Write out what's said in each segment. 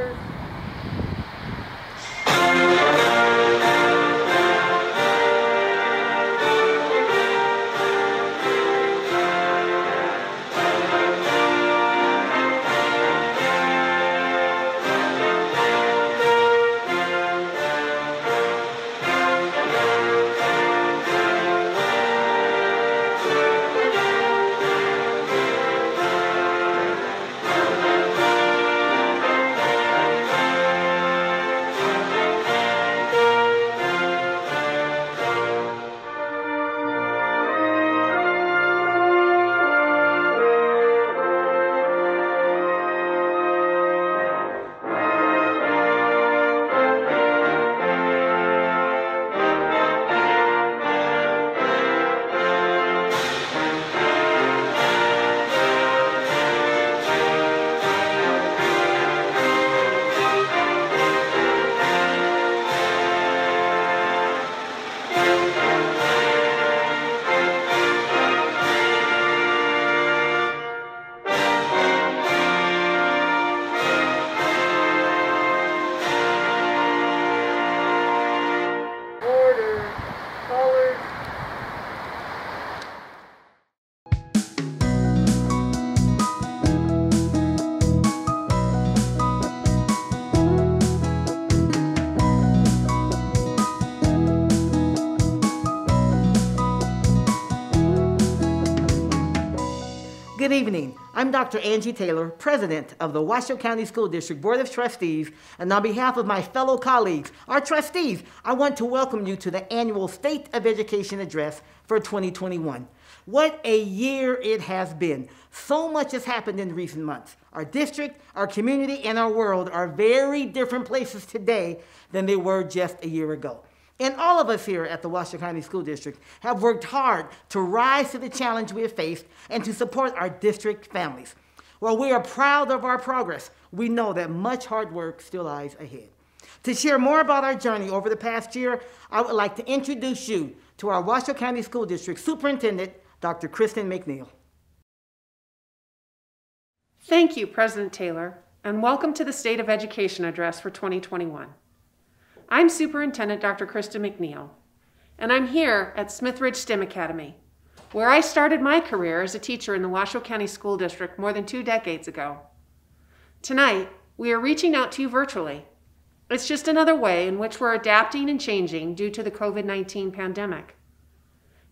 Orders. Good evening. I'm Dr. Angie Taylor, President of the Washoe County School District Board of Trustees, and on behalf of my fellow colleagues, our trustees, I want to welcome you to the annual State of Education Address for 2021. What a year it has been. So much has happened in recent months. Our district, our community, and our world are very different places today than they were just a year ago. And all of us here at the Washoe County School District have worked hard to rise to the challenge we have faced and to support our district families. While we are proud of our progress, we know that much hard work still lies ahead. To share more about our journey over the past year, I would like to introduce you to our Washoe County School District Superintendent, Dr. Kristen McNeill. Thank you, President Taylor, and welcome to the State of Education Address for 2021. I'm Superintendent Dr. Kristen McNeill, and I'm here at Smith Ridge STEM Academy, where I started my career as a teacher in the Washoe County School District more than 2 decades ago. Tonight, we are reaching out to you virtually. It's just another way in which we're adapting and changing due to the COVID-19 pandemic.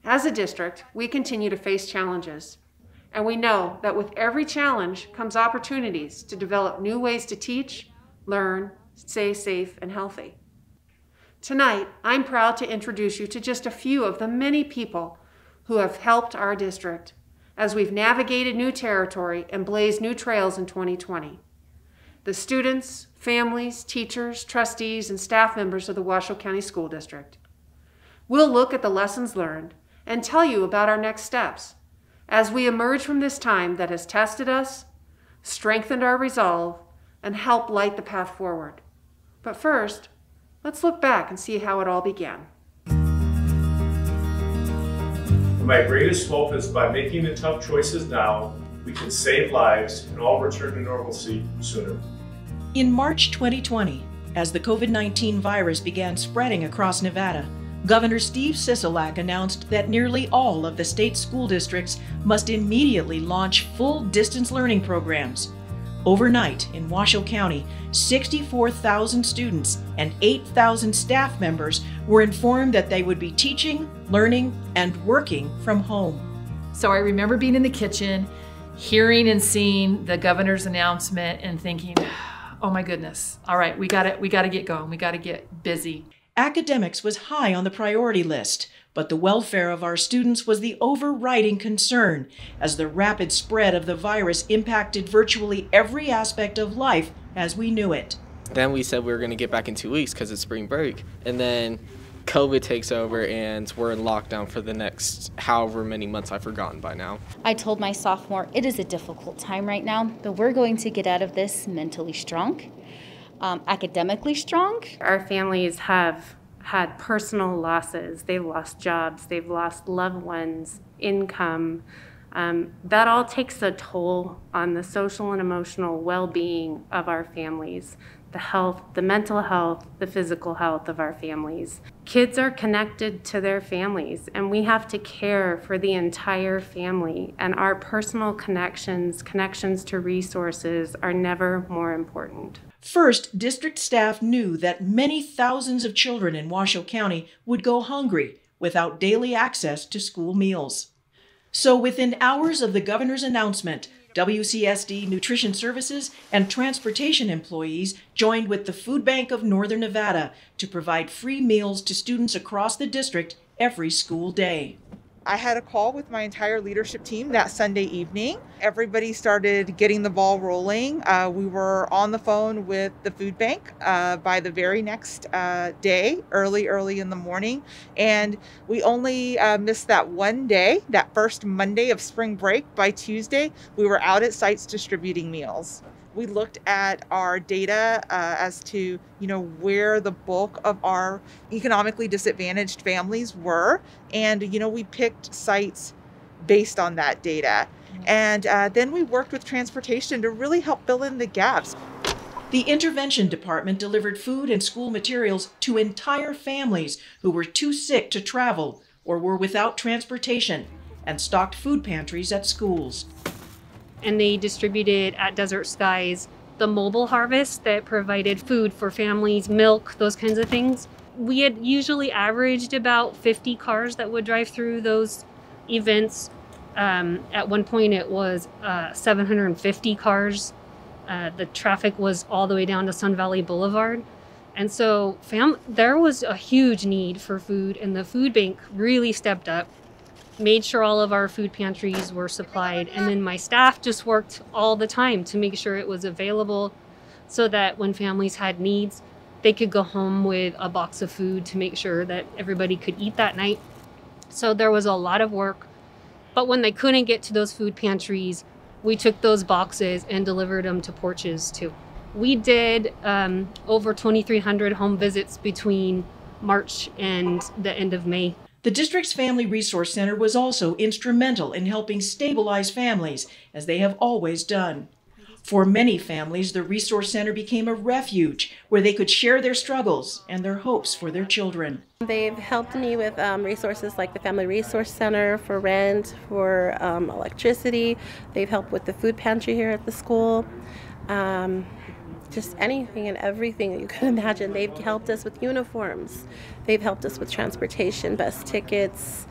As a district, we continue to face challenges, and we know that with every challenge comes opportunities to develop new ways to teach, learn, stay safe, and healthy. Tonight, I'm proud to introduce you to just a few of the many people who have helped our district as we've navigated new territory and blazed new trails in 2020. The students, families, teachers, trustees, and staff members of the Washoe County School District. We'll look at the lessons learned and tell you about our next steps as we emerge from this time that has tested us, strengthened our resolve, and helped light the path forward. But first, let's look back and see how it all began. My greatest hope is by making the tough choices now, we can save lives and all return to normalcy sooner. In March 2020, as the COVID-19 virus began spreading across Nevada, Governor Steve Sisolak announced that nearly all of the state school districts must immediately launch full distance learning programs. Overnight in Washoe County, 64,000 students and 8,000 staff members were informed that they would be teaching, learning, and working from home. So I remember being in the kitchen, hearing and seeing the governor's announcement and thinking, oh my goodness, all right, we gotta get going, we gotta get busy. Academics was high on the priority list, but the welfare of our students was the overriding concern as the rapid spread of the virus impacted virtually every aspect of life as we knew it. Then we said we were going to get back in 2 weeks because it's spring break, and then COVID takes over and we're in lockdown for the next however many months I've forgotten by now. I told my sophomore, it is a difficult time right now, but we're going to get out of this mentally strong, academically strong. Our families have had personal losses. They've lost jobs, they've lost loved ones, income. That all takes a toll on the social and emotional well-being of our families. the health, the mental health, the physical health of our families. Kids are connected to their families, and we have to care for the entire family, and our personal connections to resources are never more important. First, district staff knew that many thousands of children in Washoe County would go hungry without daily access to school meals. So within hours of the governor's announcement, WCSD Nutrition Services and transportation employees joined with the Food Bank of Northern Nevada to provide free meals to students across the district every school day. I had a call with my entire leadership team that Sunday evening. Everybody started getting the ball rolling. We were on the phone with the food bank by the very next day, early in the morning. And we only missed that one day, that first Monday of spring break. By Tuesday, we were out at sites distributing meals. We looked at our data as to, where the bulk of our economically disadvantaged families were. And, we picked sites based on that data. And then we worked with transportation to really help fill in the gaps. The intervention department delivered food and school materials to entire families who were too sick to travel or were without transportation, and stocked food pantries at schools. And they distributed at Desert Skies the mobile harvest that provided food for families, milk, those kinds of things. We had usually averaged about 50 cars that would drive through those events. At one point it was 750 cars. The traffic was all the way down to Sun Valley Boulevard. And so there was a huge need for food, and the food bank really stepped up, made sure all of our food pantries were supplied, and then my staff just worked all the time to make sure it was available so that when families had needs, they could go home with a box of food to make sure that everybody could eat that night. So there was a lot of work, but when they couldn't get to those food pantries, we took those boxes and delivered them to porches too. We did over 2,300 home visits between March and the end of May. The district's Family Resource Center was also instrumental in helping stabilize families, as they have always done. For many families, the Resource Center became a refuge where they could share their struggles and their hopes for their children. They've helped me with resources like the Family Resource Center for rent, for electricity. They've helped with the food pantry here at the school. Just anything and everything that you could imagine. They've helped us with uniforms. They've helped us with transportation, bus tickets,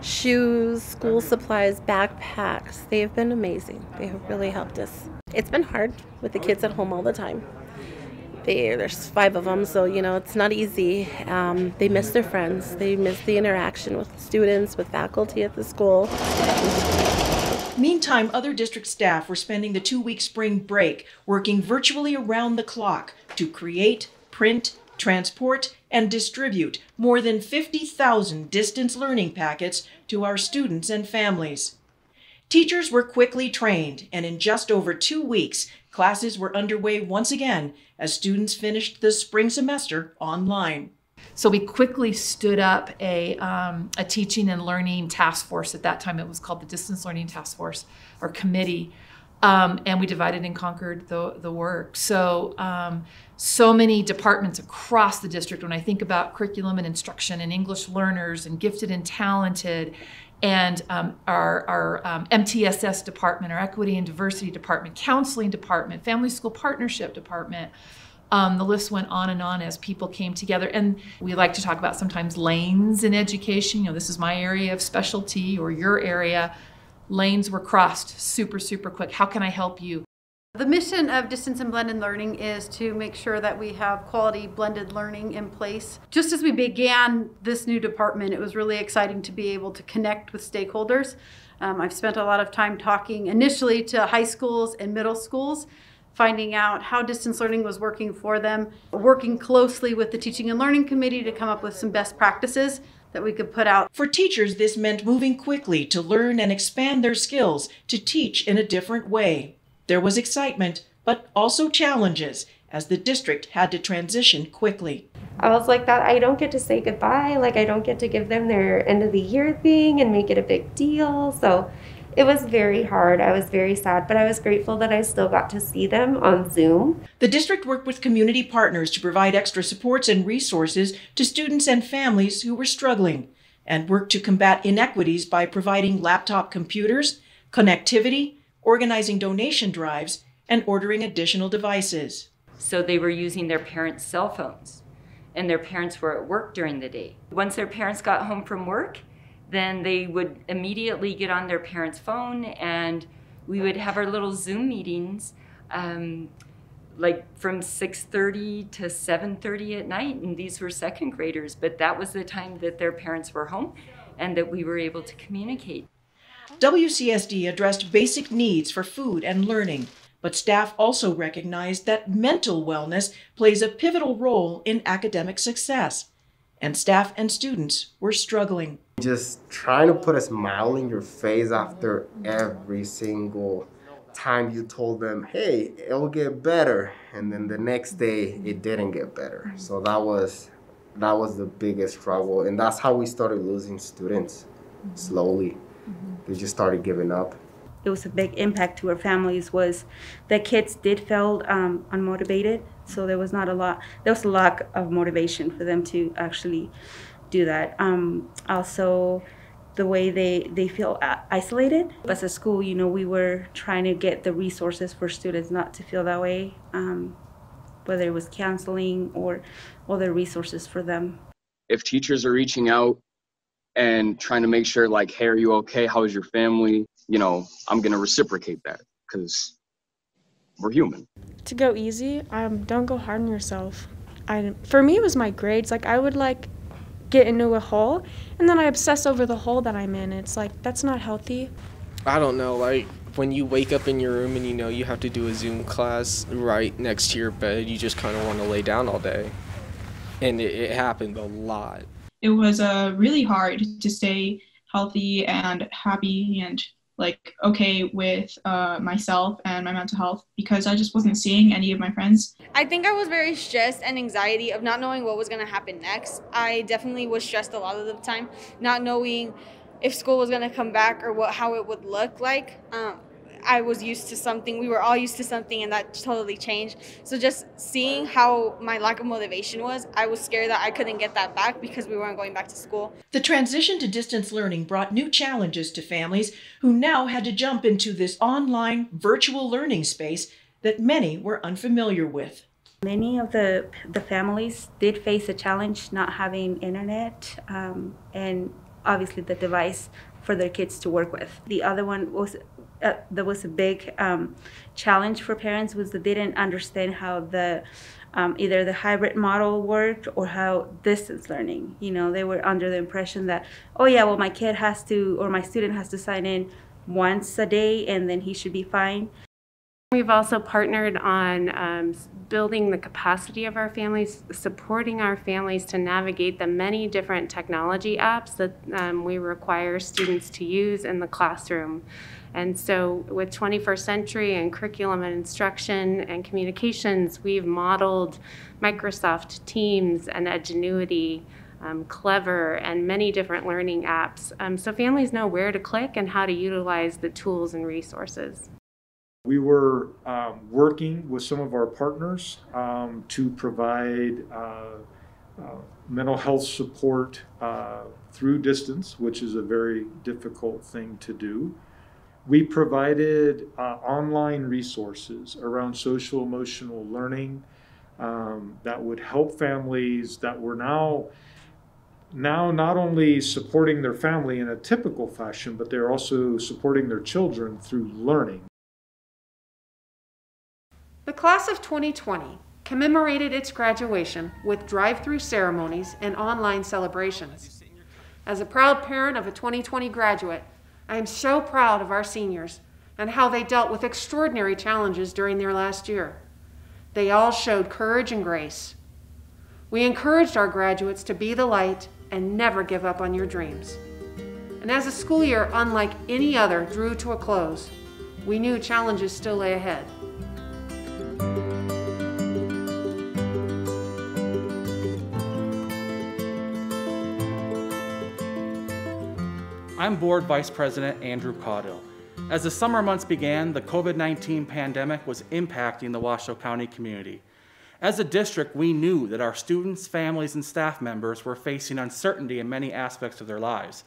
shoes, school supplies, backpacks. They've been amazing. They have really helped us. It's been hard with the kids at home all the time. There's 5 of them, so it's not easy. They miss their friends. They miss the interaction with students, with faculty at the school. Meantime, other district staff were spending the 2-week spring break working virtually around the clock to create, print, transport, and distribute more than 50,000 distance learning packets to our students and families. Teachers were quickly trained, and in just over 2 weeks, classes were underway once again as students finished the spring semester online. So we quickly stood up a teaching and learning task force. At that time, it was called the Distance Learning Task Force or Committee, and we divided and conquered the work. So, so many departments across the district. When I think about curriculum and instruction and English learners and gifted and talented, and our MTSS department, our Equity and Diversity department, counseling department, family school partnership department. The list went on and on as people came together. And we like to talk about sometimes lanes in education. This is my area of specialty or your area. Lanes were crossed super, super quick. How can I help you? The mission of distance and blended learning is to make sure that we have quality blended learning in place. Just as we began this new department, it was really exciting to be able to connect with stakeholders. I've spent a lot of time talking initially to high schools and middle schools, finding out how distance learning was working for them, working closely with the Teaching and Learning Committee to come up with some best practices that we could put out. For teachers, this meant moving quickly to learn and expand their skills to teach in a different way. There was excitement, but also challenges, as the district had to transition quickly. I was like that, I don't get to say goodbye, I don't get to give them their end of the year thing and make it a big deal. So It was very hard. I was very sad, but I was grateful that I still got to see them on Zoom. The district worked with community partners to provide extra supports and resources to students and families who were struggling, and worked to combat inequities by providing laptop computers, connectivity, organizing donation drives, and ordering additional devices. So they were using their parents' cell phones, and their parents were at work during the day. Once their parents got home from work, then they would immediately get on their parents' phone, and we would have our little Zoom meetings like from 6:30 to 7:30 at night, and these were second graders, but that was the time that their parents were home and that we were able to communicate. WCSD addressed basic needs for food and learning, but staff also recognized that mental wellness plays a pivotal role in academic success, and staff and students were struggling. Just trying to put a smile in your face after every single time you told them, hey, it'll get better, and then the next day it didn't get better. So that was the biggest struggle, and that's how we started losing students slowly. They just started giving up. It was a big impact to our families. Was the kids did feel unmotivated, so there was a lack of motivation for them to actually do that. Also, the way they feel isolated. As a school, we were trying to get the resources for students not to feel that way, whether it was counseling or other resources for them. If teachers are reaching out and trying to make sure, like, hey, are you okay? How is your family? I'm going to reciprocate that because we're human. To go easy, don't go hard on yourself. For me, it was my grades. Like, I would get into a hole, and then I obsess over the hole that I'm in. It's like, that's not healthy. I don't know, like when you wake up in your room and you have to do a Zoom class right next to your bed, you just kind of want to lay down all day. And it happened a lot. It was really hard to stay healthy and happy and okay with myself and my mental health because I just wasn't seeing any of my friends. I think I was very stressed and anxiety of not knowing what was going to happen next. I definitely was stressed a lot of the time, not knowing if school was going to come back or how it would look like. I was used to something, we were all used to something, and that totally changed. So just seeing how my lack of motivation was, I was scared that I couldn't get that back because we weren't going back to school. The transition to distance learning brought new challenges to families who now had to jump into this online virtual learning space that many were unfamiliar with. Many of the families did face a challenge not having internet and obviously the device for their kids to work with. The other one was that was a big challenge for parents was that they didn't understand how the either the hybrid model worked or how distance learning. They were under the impression that, oh yeah, well my kid has to, or my student has to sign in once a day and then he should be fine. We've also partnered on building the capacity of our families, supporting our families to navigate the many different technology apps that we require students to use in the classroom. And so with 21st Century and curriculum and instruction and communications, we've modeled Microsoft Teams and Edgenuity, Clever, and many different learning apps. So families know where to click and how to utilize the tools and resources. We were working with some of our partners to provide mental health support through distance, which is a very difficult thing to do. We provided online resources around social emotional learning that would help families that were now not only supporting their family in a typical fashion, but they're also supporting their children through learning. The class of 2020 commemorated its graduation with drive-through ceremonies and online celebrations. As a proud parent of a 2020 graduate, I am so proud of our seniors and how they dealt with extraordinary challenges during their last year. They all showed courage and grace. We encouraged our graduates to be the light and never give up on your dreams. And as a school year unlike any other drew to a close, we knew challenges still lay ahead. I'm Board Vice President Andrew Caudill, As the summer months began, the COVID-19 pandemic was impacting the Washoe County community. As a district, we knew that our students, families, and staff members were facing uncertainty in many aspects of their lives.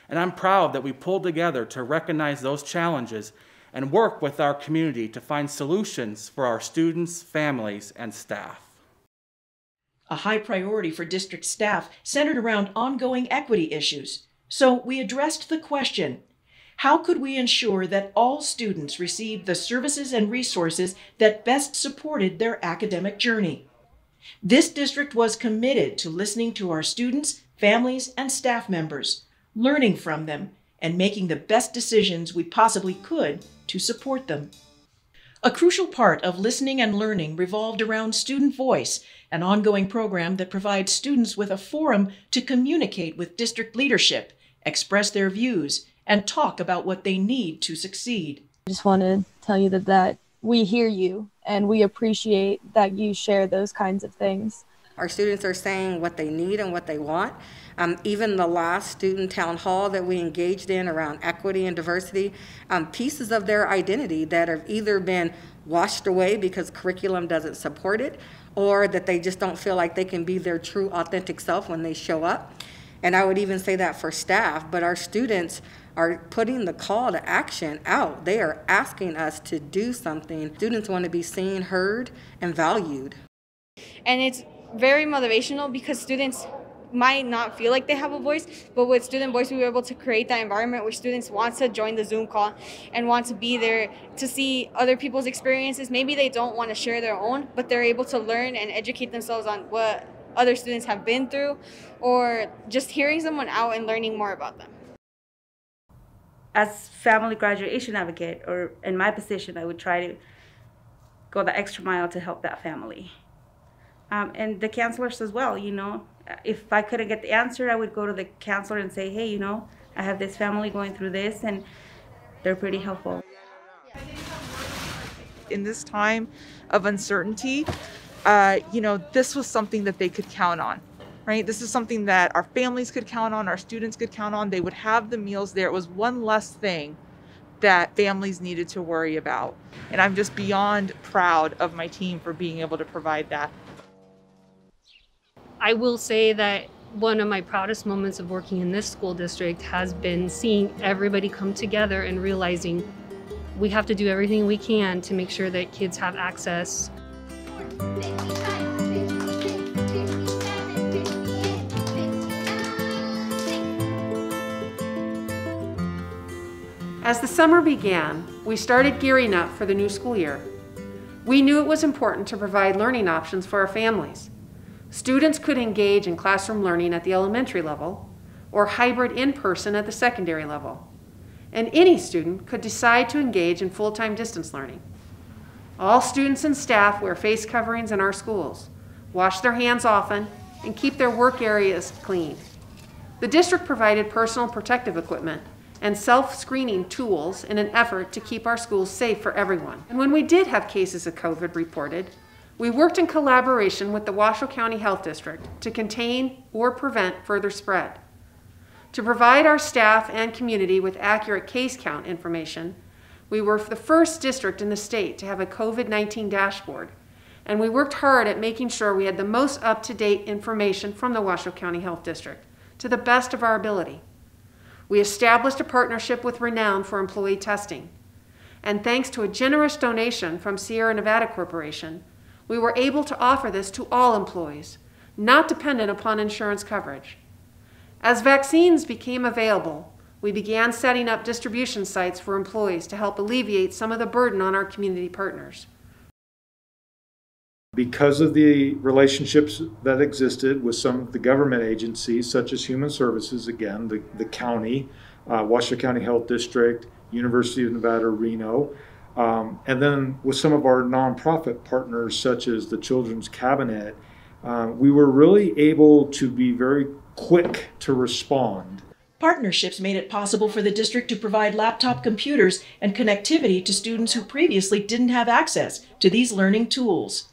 And I'm proud that we pulled together to recognize those challenges and work with our community to find solutions for our students, families, and staff. A high priority for district staff centered around ongoing equity issues. So we addressed the question, how could we ensure that all students received the services and resources that best supported their academic journey? This district was committed to listening to our students, families, and staff members, learning from them, and making the best decisions we possibly could to support them. A crucial part of listening and learning revolved around Student Voice, an ongoing program that provides students with a forum to communicate with district leadership, express their views, and talk about what they need to succeed. I just want to tell you that we hear you and we appreciate that you share those kinds of things. Our students are saying what they need and what they want. Even the last student town hall that we engaged in around equity and diversity, pieces of their identity that have either been washed away because curriculum doesn't support it, or that they just don't feel like they can be their true authentic self when they show up. And I would even say that for staff, but our students are putting the call to action out. They are asking us to do something. Students want to be seen, heard, and valued. And it's very motivational because students might not feel like they have a voice, but with Student Voice we were able to create that environment where students want to join the Zoom call and want to be there to see other people's experiences. Maybe they don't want to share their own, but they're able to learn and educate themselves on what other students have been through, or just hearing someone out and learning more about them. As family graduation advocate, or in my position, I would try to go the extra mile to help that family. And the counselors as well, you know. If I couldn't get the answer, I would go to the counselor and say, hey, you know, I have this family going through this, and they're pretty helpful. In this time of uncertainty, you know, this was something that they could count on, right? This is something that our families could count on, our students could count on. They would have the meals there. It was one less thing that families needed to worry about. And I'm just beyond proud of my team for being able to provide that. I will say that one of my proudest moments of working in this school district has been seeing everybody come together and realizing we have to do everything we can to make sure that kids have access. As the summer began, we started gearing up for the new school year. We knew it was important to provide learning options for our families. Students could engage in classroom learning at the elementary level or hybrid in-person at the secondary level. And any student could decide to engage in full-time distance learning. All students and staff wear face coverings in our schools, wash their hands often, and keep their work areas clean. The district provided personal protective equipment and self-screening tools in an effort to keep our schools safe for everyone. And when we did have cases of COVID reported, we worked in collaboration with the Washoe County Health District to contain or prevent further spread. To provide our staff and community with accurate case count information, we were the first district in the state to have a COVID-19 dashboard, and we worked hard at making sure we had the most up-to-date information from the Washoe County Health District to the best of our ability. We established a partnership with Renown for employee testing, and thanks to a generous donation from Sierra Nevada Corporation, we were able to offer this to all employees, not dependent upon insurance coverage. As vaccines became available, we began setting up distribution sites for employees to help alleviate some of the burden on our community partners. Because of the relationships that existed with some of the government agencies, such as Human Services, again, the county, Washoe County Health District, University of Nevada, Reno, and then with some of our nonprofit partners, such as the Children's Cabinet, we were really able to be very quick to respond. Partnerships made it possible for the district to provide laptop computers and connectivity to students who previously didn't have access to these learning tools.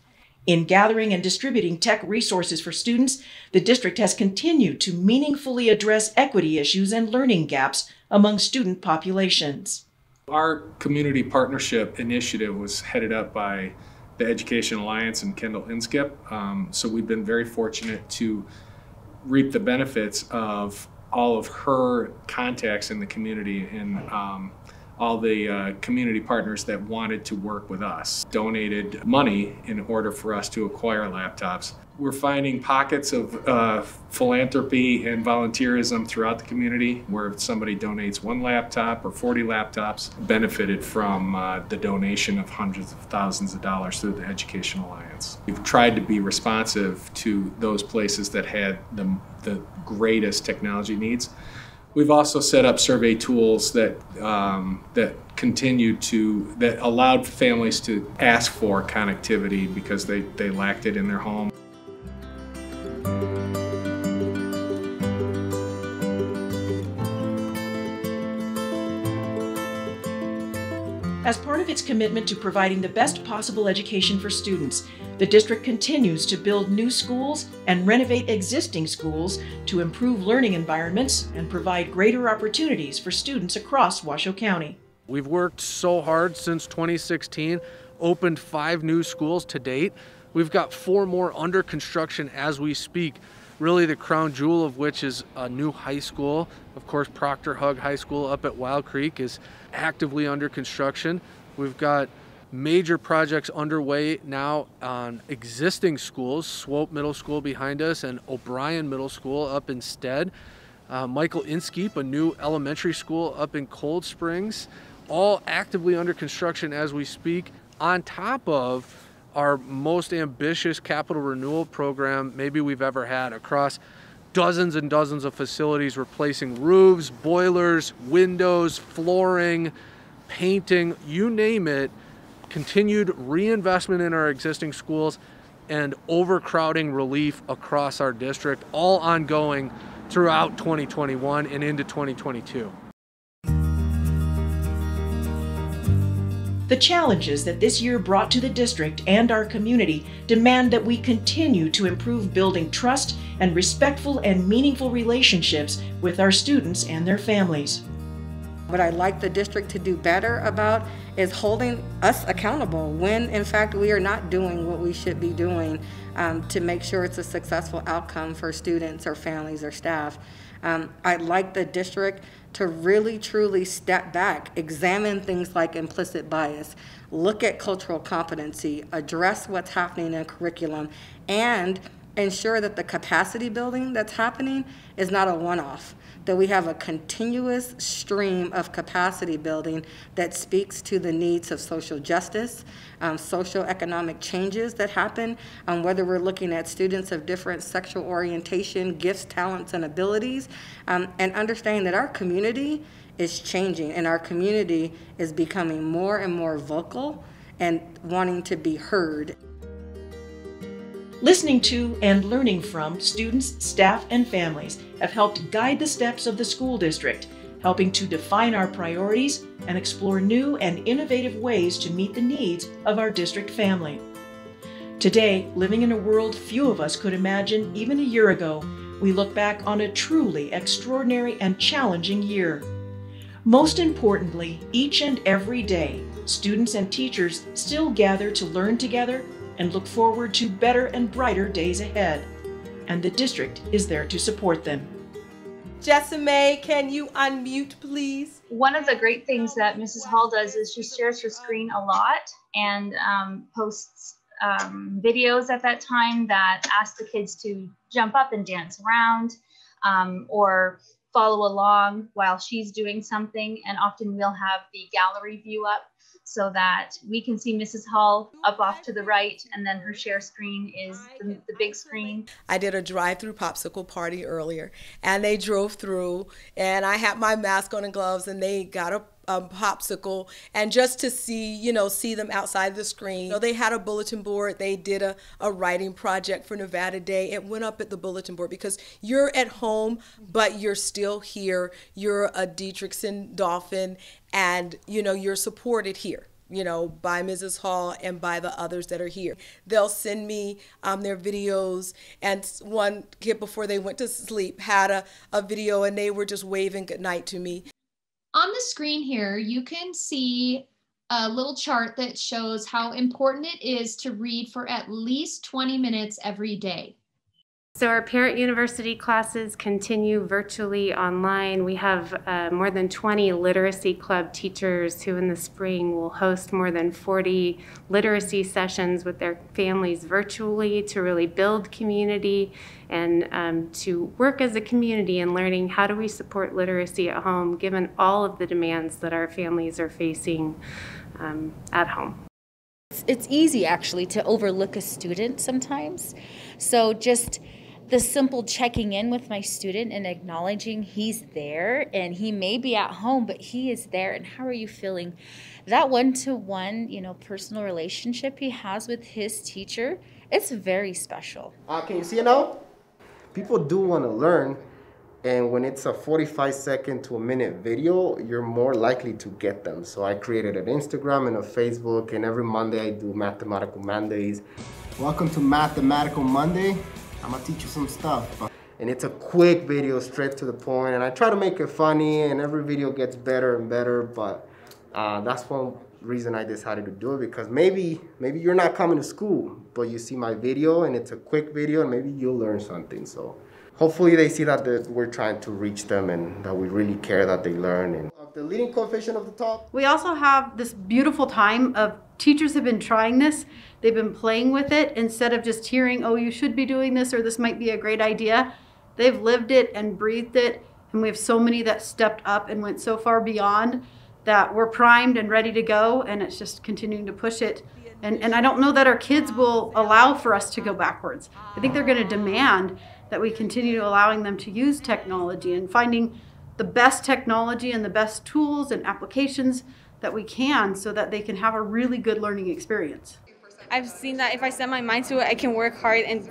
In gathering and distributing tech resources for students, the district has continued to meaningfully address equity issues and learning gaps among student populations. Our community partnership initiative was headed up by the Education Alliance and Kendall Inskip. So we've been very fortunate to reap the benefits of all of her contacts in the community and all the community partners that wanted to work with us donated money in order for us to acquire laptops. We're finding pockets of philanthropy and volunteerism throughout the community where if somebody donates 1 laptop or 40 laptops, benefited from the donation of hundreds of thousands of dollars through the Education Alliance. We've tried to be responsive to those places that had the greatest technology needs. We've also set up survey tools that that allowed families to ask for connectivity because they lacked it in their home. As part of its commitment to providing the best possible education for students, the district continues to build new schools and renovate existing schools to improve learning environments and provide greater opportunities for students across Washoe County. We've worked so hard since 2016, opened 5 new schools to date. We've got 4 more under construction as we speak. Really the crown jewel of which is a new high school. Of course, Proctor Hug High School up at Wild Creek is actively under construction. We've got major projects underway now on existing schools, Swope Middle School behind us and O'Brien Middle School up in Stead. Michael Inskeep, a new elementary school up in Cold Springs, all actively under construction as we speak, on top of our most ambitious capital renewal program maybe we've ever had across dozens and dozens of facilities, replacing roofs, boilers, windows, flooring, painting, you name it, continued reinvestment in our existing schools and overcrowding relief across our district, all ongoing throughout 2021 and into 2022. The challenges that this year brought to the district and our community demand that we continue to improve building trust and respectful and meaningful relationships with our students and their families. What I'd like the district to do better about is holding us accountable when, in fact, we are not doing what we should be doing to make sure it's a successful outcome for students or families or staff. I'd like the district to really, truly step back, examine things like implicit bias, look at cultural competency, address what's happening in curriculum, and ensure that the capacity building that's happening is not a one-off, that we have a continuous stream of capacity building that speaks to the needs of social justice, social economic changes that happen, whether we're looking at students of different sexual orientation, gifts, talents, and abilities, and understanding that our community is changing and our community is becoming more and more vocal and wanting to be heard. Listening to and learning from students, staff, and families have helped guide the steps of the school district, helping to define our priorities and explore new and innovative ways to meet the needs of our district family. Today, living in a world few of us could imagine even a year ago, we look back on a truly extraordinary and challenging year. Most importantly, each and every day, students and teachers still gather to learn together and look forward to better and brighter days ahead. And the district is there to support them. Jessime, can you unmute, please? One of the great things that Mrs. Hall does is she shares her screen a lot and posts videos at that time that ask the kids to jump up and dance around or follow along while she's doing something. And often we'll have the gallery view up so that we can see Mrs. Hall up off to the right, and then her share screen is the big screen. I did a drive-through popsicle party earlier, and they drove through, and I had my mask on and gloves, and they got a popsicle, and just to see, see them outside the screen. They had a bulletin board. They did a writing project for Nevada Day. It went up at the bulletin board because you're at home, but you're still here. You're a Dietrichson Dolphin, and you're supported here, by Mrs. Hall and by the others that are here. They'll send me their videos, and one kid before they went to sleep had a video, and they were just waving goodnight to me. On on the screen here, you can see a little chart that shows how important it is to read for at least 20 minutes every day. So our parent university classes continue virtually online. We have more than 20 literacy club teachers who in the spring will host more than 40 literacy sessions with their families virtually to really build community and to work as a community in learning how do we support literacy at home given all of the demands that our families are facing at home. It's easy actually to overlook a student sometimes. So just the simple checking in with my student and acknowledging he's there and he may be at home, but he is there and how are you feeling? That one-to-one, personal relationship he has with his teacher, it's very special. Can you see it now? People do want to learn, and when it's a 45-second to a minute video, you're more likely to get them. So I created an Instagram and a Facebook, and every Monday I do Mathematical Mondays. Welcome to Mathematical Monday. I'm gonna teach you some stuff. And it's a quick video, straight to the point, and I try to make it funny, and every video gets better and better, but that's one reason I decided to do it, because maybe you're not coming to school, but you see my video, and it's a quick video, and maybe you'll learn something. So hopefully they see that we're trying to reach them, and that we really care that they learn. And the leading coefficient of the top. We also have this beautiful time of teachers have been trying this. They've been playing with it instead of just hearing, oh, you should be doing this, or this might be a great idea. They've lived it and breathed it. And we have so many that stepped up and went so far beyond that we're primed and ready to go. And it's just continuing to push it. And I don't know that our kids will allow for us to go backwards. I think they're going to demand that we continue allowing them to use technology and finding the best technology and the best tools and applications that we can so that they can have a really good learning experience. I've seen that if I set my mind to it, I can work hard and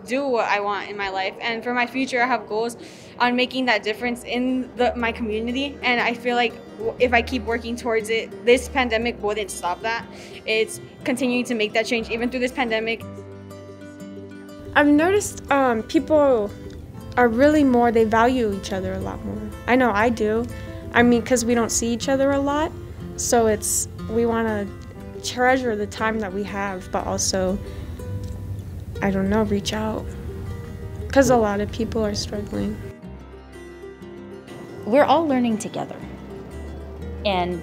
do what I want in my life. And for my future, I have goals on making that difference in my community. And I feel like if I keep working towards it, this pandemic wouldn't stop that. It's continuing to make that change even through this pandemic. I've noticed people are really they value each other a lot more. I know I do. I mean, because we don't see each other a lot. So we want to treasure the time that we have, but also, I don't know, reach out. Because a lot of people are struggling. We're all learning together. And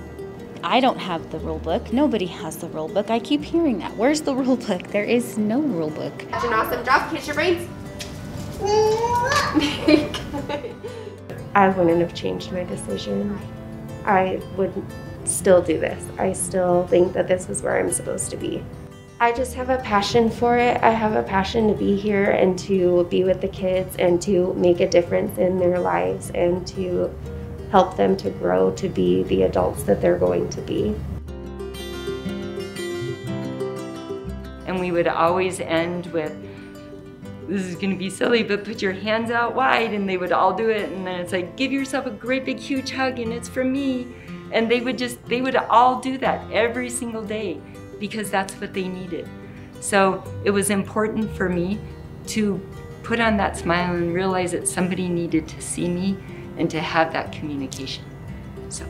I don't have the rule book. Nobody has the rule book. I keep hearing that. Where's the rule book? There is no rule book. That's an awesome job. Kiss your brains. I wouldn't have changed my decision. I would still do this. I still think that this is where I'm supposed to be. I just have a passion for it. I have a passion to be here and to be with the kids and to make a difference in their lives and to help them to grow to be the adults that they're going to be. And we would always end with, this is going to be silly, but put your hands out wide, and they would all do it, and then it's like, give yourself a great big huge hug, and it's from me. And they would all do that every single day because that's what they needed. So it was important for me to put on that smile and realize that somebody needed to see me and to have that communication. So.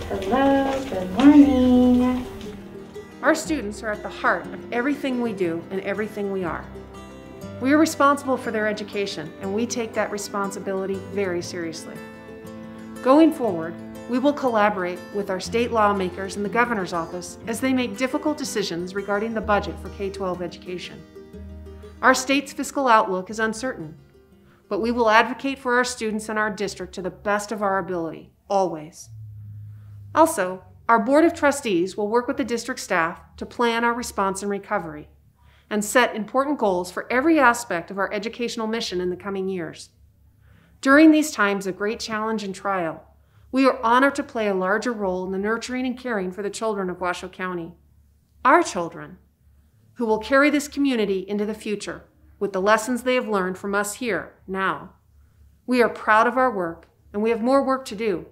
Hello, good morning. Our students are at the heart of everything we do and everything we are. We are responsible for their education, and we take that responsibility very seriously. Going forward, we will collaborate with our state lawmakers and the governor's office as they make difficult decisions regarding the budget for K-12 education. Our state's fiscal outlook is uncertain, but we will advocate for our students and our district to the best of our ability, always. Also, our Board of Trustees will work with the district staff to plan our response and recovery and set important goals for every aspect of our educational mission in the coming years. During these times of great challenge and trial, we are honored to play a larger role in the nurturing and caring for the children of Washoe County. Our children, who will carry this community into the future with the lessons they have learned from us here, now. We are proud of our work, and we have more work to do.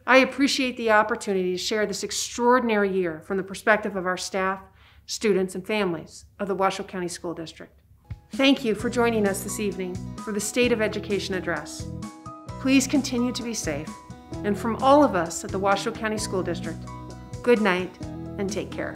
I appreciate the opportunity to share this extraordinary year from the perspective of our staff, students, and families of the Washoe County School District. Thank you for joining us this evening for the State of Education Address. Please continue to be safe. And from all of us at the Washoe County School District, good night and take care.